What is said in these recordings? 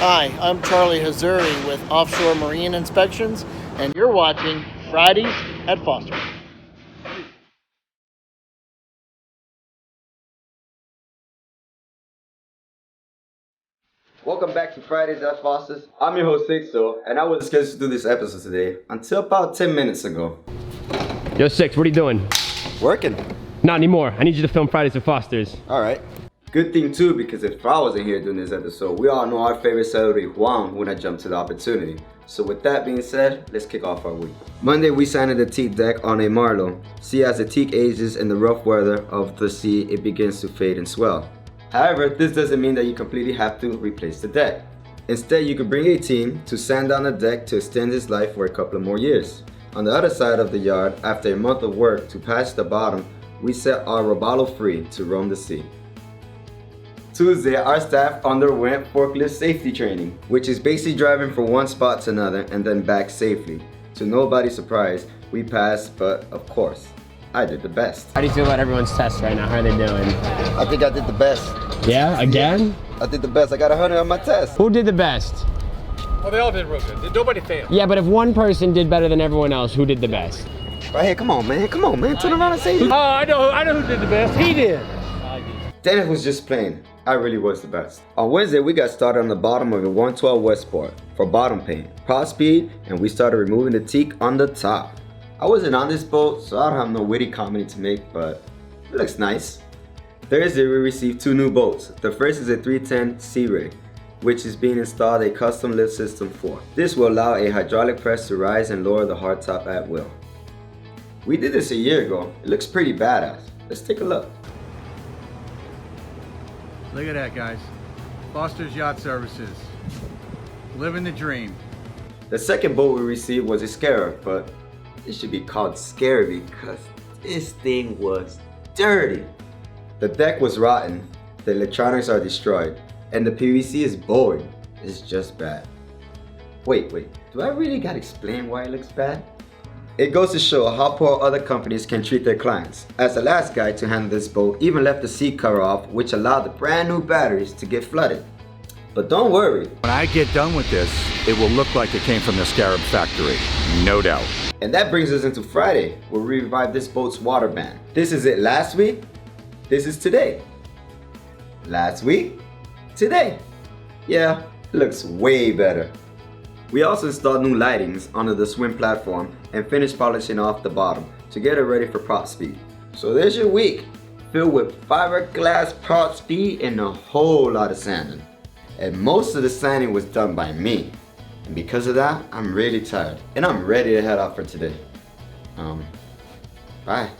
Hi, I'm Charlie Hazuri with Offshore Marine Inspections, and you're watching Fridays at Foster. Welcome back to Fridays at Foster's. I'm your host Sixto, and I was scheduled to do this episode today until about 10 minutes ago. Yo, Six, what are you doing? Working. Not anymore. I need you to film Fridays at Foster's. Alright. Good thing too, because if I wasn't here doing this episode, we all know our favorite celebrity Juan would have jumped to the opportunity. So with that being said, let's kick off our week. Monday we sanded the teak deck on a Marlow. See, as the teak ages in the rough weather of the sea, it begins to fade and swell. However, this doesn't mean that you completely have to replace the deck. Instead, you could bring a team to sand down the deck to extend its life for a couple of more years. On the other side of the yard, after a month of work to patch the bottom, we set our Robalo free to roam the sea. Tuesday, our staff underwent forklift safety training, which is basically driving from one spot to another and then back safely. To nobody's surprise, we passed, but of course, I did the best. How do you feel about everyone's tests right now? How are they doing? I think I did the best. Yeah, again? I did the best. I got 100 on my test. Who did the best? Oh, they all did real good. Nobody failed. Yeah, but if one person did better than everyone else, who did the best? Right here, come on, man. Come on, man. Turn around and say it. Oh, I know who did the best. He did. Dennis was just playing. I really was the best. On Wednesday, we got started on the bottom of a 112 Westport for bottom paint, prop speed, and we started removing the teak on the top. I wasn't on this boat, so I don't have no witty comedy to make, but it looks nice. Thursday, we received two new boats. The first is a 310 Sea Ray, which is being installed a custom lift system for. This will allow a hydraulic press to rise and lower the hardtop at will. We did this a year ago. It looks pretty badass. Let's take a look. Look at that, guys. Foster's Yacht Services. Living the dream. The second boat we received was a Scarab, but it should be called Scary because this thing was dirty. The deck was rotten, the electronics are destroyed, and the PVC is boring. It's just bad. Wait, do I really gotta explain why it looks bad? It goes to show how poor other companies can treat their clients, as the last guy to handle this boat even left the seat cover off, which allowed the brand new batteries to get flooded. But don't worry. When I get done with this, it will look like it came from the Scarab factory. No doubt. And that brings us into Friday, where we revived this boat's water ban. This is it last week, this is today. Last week, today. Yeah, it looks way better. We also installed new lightings onto the swim platform and finished polishing off the bottom to get it ready for prop speed. So there's your week, filled with fiberglass prop speed and a whole lot of sanding. And most of the sanding was done by me. And because of that, I'm really tired and I'm ready to head out for today. Bye.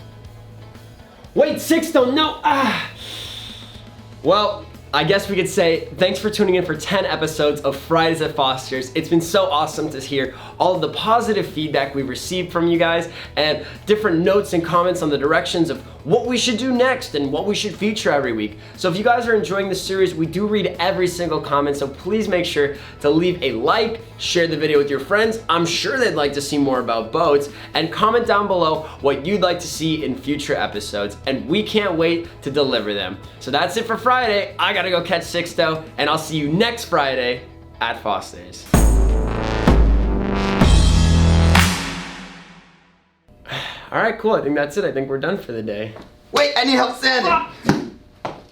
Wait, Sixto, no! Well, I guess we could say thanks for tuning in for 10 episodes of Fridays at Foster's. It's been so awesome to hear all of the positive feedback we've received from you guys and different notes and comments on the directions of what we should do next and what we should feature every week. So if you guys are enjoying this series, we do read every single comment, so please make sure to leave a like, share the video with your friends. I'm sure they'd like to see more about boats, and comment down below what you'd like to see in future episodes, and we can't wait to deliver them. So that's it for Friday. I gotta go catch Sixto, and I'll see you next Friday at Foster's. All right, cool. I think that's it. I think we're done for the day. Wait, I need help sanding.